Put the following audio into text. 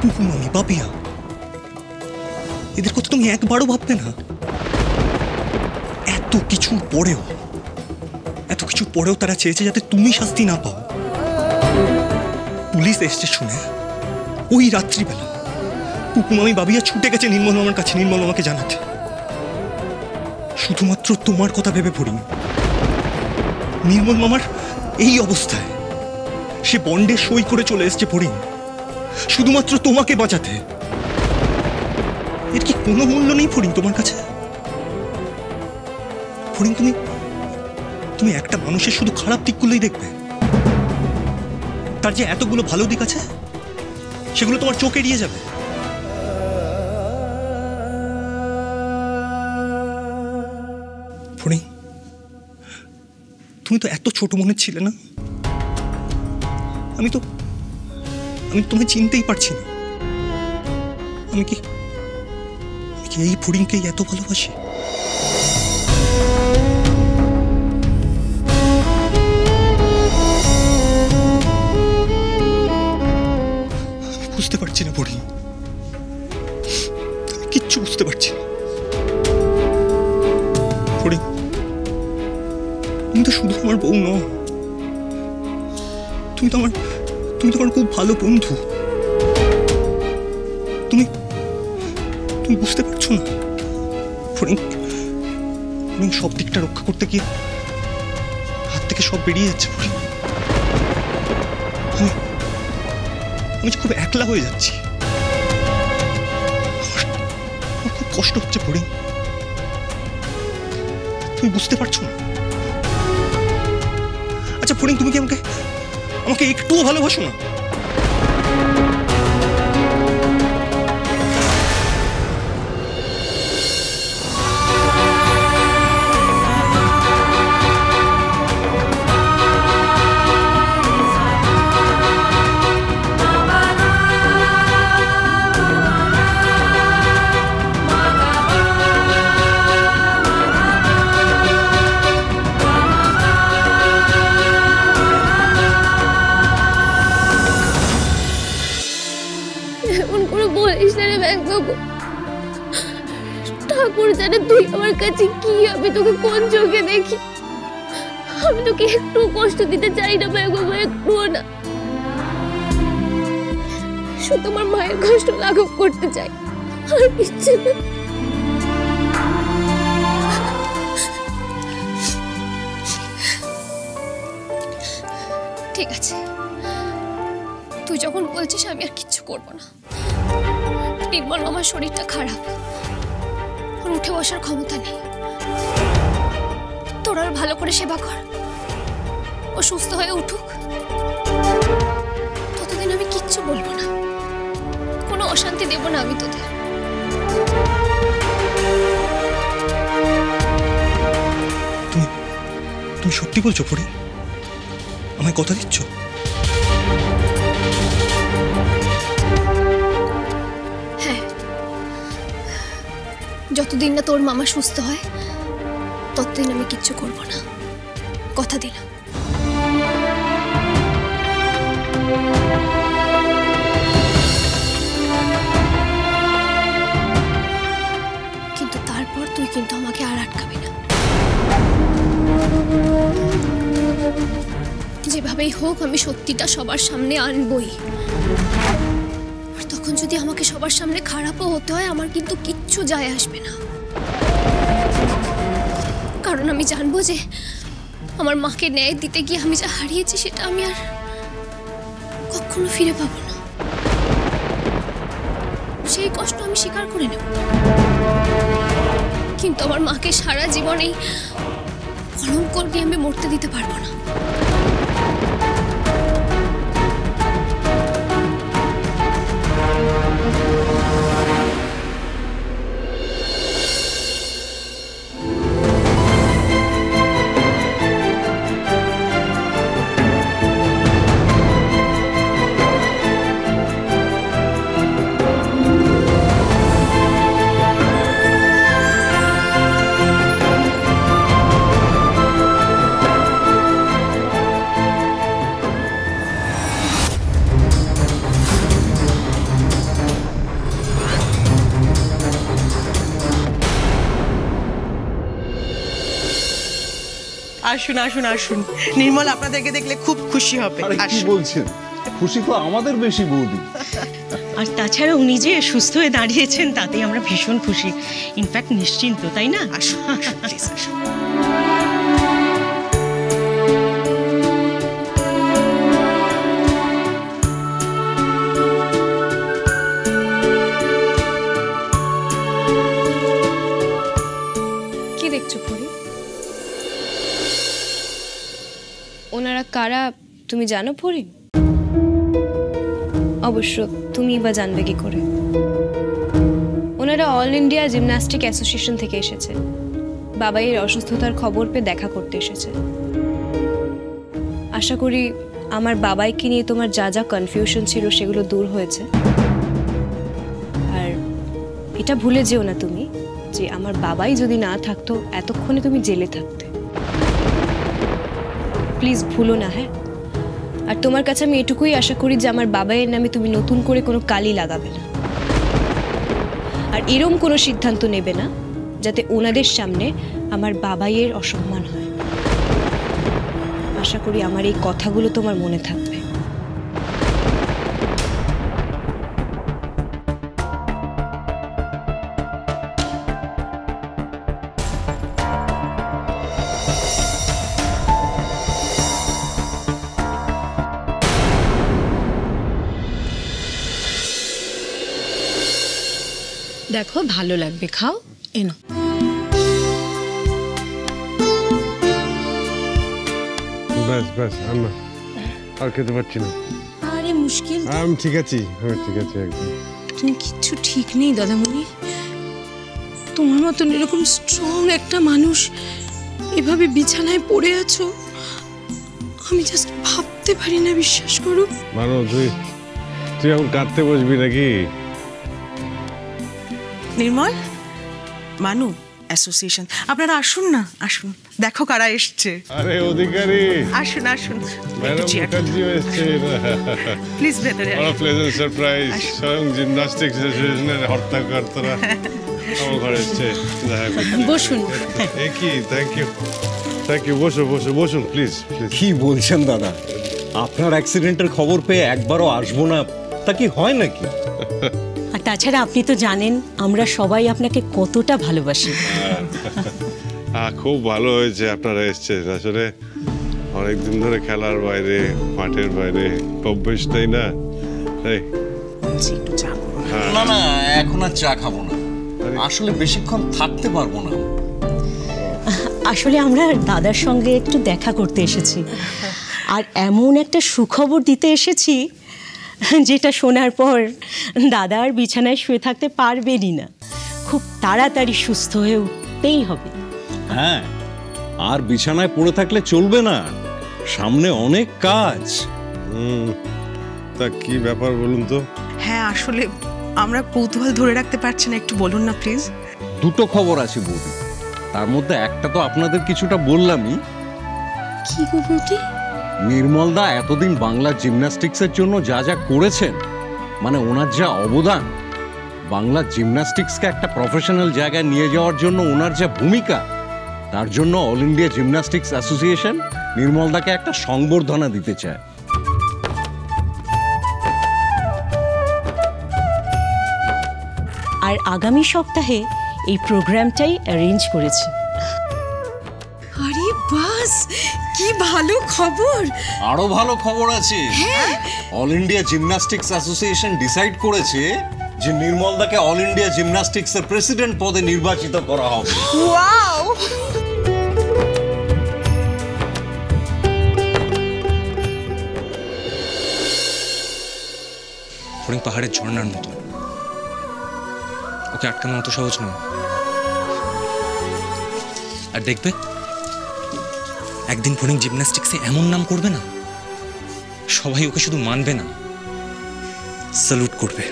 পুপু মামি, বাপিয়া, এদের কথা তুমি একবারও ভাববে না? এত কিছুর পরেও তারা চেয়েছে যাতে তুমি শাস্তি না পাও। পুলিশ এসছে শুনে ওই রাত্রিবেলা পুপু মামি বাবিয়া ছুটে গেছে নির্মল মামার কাছে, নির্মল মামাকে জানাতে, শুধুমাত্র তোমার কথা ভেবে পড়িনি। নির্মল মামার এই অবস্থায় সে বন্ডে সই করে চলে এসছে পড়িনি শুধুমাত্র তোমাকে বাঁচাতে। এর কি কোনো মূল্য নেই ফরিং তোমার কাছে? ফরিং, তুমি একটা মানুষের শুধু খারাপ দিকগুলোই দেখবে, তার যে এতগুলো ভালো দিক আছে সেগুলো তোমার চোখ এড়িয়ে যাবে। ফরিং, তুমি তো এত ছোট মনে ছিলে না। আমি তোমায় চিনতেই পারছি না। আমি কি এই ফড়িংকেই এত ভালোবাসি? আমি বুঝতে পারছি না ফড়িং, আমি কিচ্ছু বুঝতে পারছি না। ফড়িং, তুমি তো শুধু আমার বউ নও, তুমি তো আমার খুব ভালো বন্ধু। তুমি বুঝতে পারছো না ফড়িং, সব দিকটা রক্ষা করতে গিয়ে হাত থেকে সব বেরিয়ে যাচ্ছে ফড়িং। আমি খুব একলা হয়ে যাচ্ছি, আমার খুব কষ্ট হচ্ছে ফড়িং, তুমি বুঝতে পারছো না? আচ্ছা ফড়িং, তুমি কি আমাকে একটুও ভালোবাসো না? ঠাকুর জানে তুই আমার কাছে কি, আমি তোকে কোন চোখে দেখি। আমি তোকে একটু কষ্ট দিতে চাই না ভাই, বাবা একটুও না। শুধু আমার মায়ের কষ্ট লাঘব করতে চাই, আর কিচ্ছু না। ঠিক আছে, তুই যখন বলছিস আমি আর কিচ্ছু করবো না। নির্মল আমার শরীরটা খারাপ, ওর উঠে বসার ক্ষমতা নেই। তোর আর ভালো করে সেবা কর, ও সুস্থ হয়ে উঠুক, ততদিন আমি কিচ্ছু বলবো না, কোনো অশান্তি দেব না আমি তোদের। তুমি সত্যি বলছো ফড়িং? আমায় কথা দিচ্ছ? যতদিন না তোর মামা সুস্থ হয় ততদিন আমি কিচ্ছু করব না, কথা দিলাম। কিন্তু তারপর তুই কিন্তু আমাকে আর আটকাবি না। যেভাবেই হোক আমি সত্যিটা সবার সামনে আনবই। তখন যদি আমাকে সবার সামনে খারাপও হতে হয়, আমার কিন্তু কিচ্ছু যায় আসবে না, কারণ আমি জানবো যে আমার মাকে ন্যায় দিতে গিয়ে আমি যা হারিয়েছি সেটা আমি আর কখনো ফিরে পাবো না। সেই কষ্ট আমি স্বীকার করে নেব, কিন্তু আমার মাকে সারা জীবন এই কলঙ্ক দিয়ে আমি মরতে দিতে পারবো না। আসুন আসুন আসুন, নির্মল আপনাদেরকে দেখলে খুব খুশি হবে। আরে কি আসুন। বলছেন, খুশি তো আমাদের বেশি বৌদি। আর তাছাড়া উনি যে সুস্থ হয়ে দাঁড়িয়েছেন তাতেই আমরা ভীষণ খুশি, ইনফ্যাক্ট নিশ্চিন্ত, তাই না? আসুন আসুন প্লিজ আসুন। কি দেখছো পরি? ওনারা কারা তুমি জানো পরি? অবশ্য তুমি বা জানবে কি করে? ওনারা অল ইন্ডিয়া জিমন্যাস্টিক অ্যাসোসিয়েশন থেকে এসেছে। বাবাইয়ের অসুস্থতার খবর পেয়ে দেখা করতে এসেছে। আশা করি আমার বাবাইকে নিয়ে তোমার যা যা কনফিউশন ছিল সেগুলো দূর হয়েছে। আর এটা ভুলে যেও না তুমি যে আমার বাবাই যদি না থাকতো এতক্ষণে তুমি জেলে থাকতে। প্লিজ ভুলো না, হ্যাঁ? আর তোমার কাছে আমি এটুকুই আশা করি যে আমার বাবাইয়ের নামে তুমি নতুন করে কোনো কালি লাগাবে না, আর এরম কোনো সিদ্ধান্ত নেবে না যাতে ওনাদের সামনে আমার বাবাইয়ের অসম্মান হয়। আশা করি আমার এই কথাগুলো তোমার মনে থাকবে। দেখো ভালো লাগবে, খাও, এনো। ব্যাস ব্যাস, আর খেতে পারছি না। আরে মুশকিল, আমি ঠিক আছি, আমি ঠিক আছি একদম। তুমি কিচ্ছু ঠিক নেই দাদামণি। তোমার মতন এরকম স্ট্রং একটা মানুষ এভাবে বিছানায় পড়ে আছো, আমি জাস্ট ভাবতে পারি না, বিশ্বাস করো। মানো, তুই এখন কাঁদতে বসবি নাকি? নির্মল, মানু অ্যাসোসিয়েশন, আপনারা আসুন না, আসুন, দেখো কারা এসছে। আরে অধিকারী, আসুন আসুন, ম্যাডাম মুখার্জিও এসছে। প্লিজ ভেতরে বড় আসুন। Pleasant surprise. স্বয়ং জিমন্যাস্টিক্স অ্যাসোসিয়েশনের হর্তাকর্তারা আমার ঘরে এসছে দেখা করতে। বসুন। এ কি, থ্যাংক ইউ, থ্যাংক ইউ। বসো বসো, বসুন প্লিজ প্লিজ। কি বলছেন দাদা? আপনার অ্যাক্সিডেন্টের খবর পেয়ে একবারও আসবো না তা কি হয় নাকি? আর তাছাড়া আপনি তো জানেন আমরা সবাই আপনাকে কতটা ভালোবাসি। খুব ভালো হয়েছে আপনারা এসছেন। আসলে অনেকদিন ধরে খেলার বাইরে, মাঠের বাইরে অভ্যেসটাই না। এই, একটু চা করুন। না না, এখন আর চা খাবো না, আসলে বেশিক্ষণ থাকতে পারবো না। আসলে আমরা দাদার সঙ্গে একটু দেখা করতে এসেছি, আর এমন একটা সুখবর দিতে এসেছি যেটা শোনার পর দাদা আর বিছানায় শুয়ে থাকতে পারবেনই না, খুব তাড়াতাড়ি সুস্থ হয়ে উঠতেই হবে। হ্যাঁ, আর বিছানায় পড়ে থাকলে চলবে না, সামনে অনেক কাজ। তা কি ব্যাপার বলুন তো? হ্যাঁ, আসলে আমরা কৌতূহল ধরে রাখতে পারছি না, একটু বলুন না প্লিজ। দুটো খবর আছে বৌদি, তার মধ্যে একটা তো আপনাদের কিছুটা বললামই। কি গো বৌদি? নির্মলদা এতদিন বাংলা জিমন্যাস্টিক্সের জন্য যা যা করেছেন, মানে ওনার যা অবদান, বাংলা জিমন্যাস্টিক্সকে একটা প্রফেশনাল জায়গায় নিয়ে যাওয়ার জন্য ওনার যা ভূমিকা, তার জন্য অল ইন্ডিয়া জিমন্যাস্টিক্স অ্যাসোসিয়েশন নির্মলদাকে একটা সংবর্ধনা দিতে চায়। আর আগামী সপ্তাহে এই প্রোগ্রামটাই অ্যারেঞ্জ করেছি। আরে বাস, কি ভালো খবর! আরো ভালো খবর আছে। All India gymnastics association decide করেছে যে নির্মলদাকে অল ইন্ডিয়া জিমন্যাস্টিক্স এর প্রেসিডেন্ট পদে নির্বাচিত করা হবে। ওয়াও! ফড়িং পাহাড়ের ঝর্ণার মতো, ওকে আটকানো অত সহজ নয়। আর দেখবে একদিন ফড়িং জিমন্যাস্টিক্সে এমন নাম করবে না, সবাই ওকে শুধু মানবে না, স্যালুট করবে।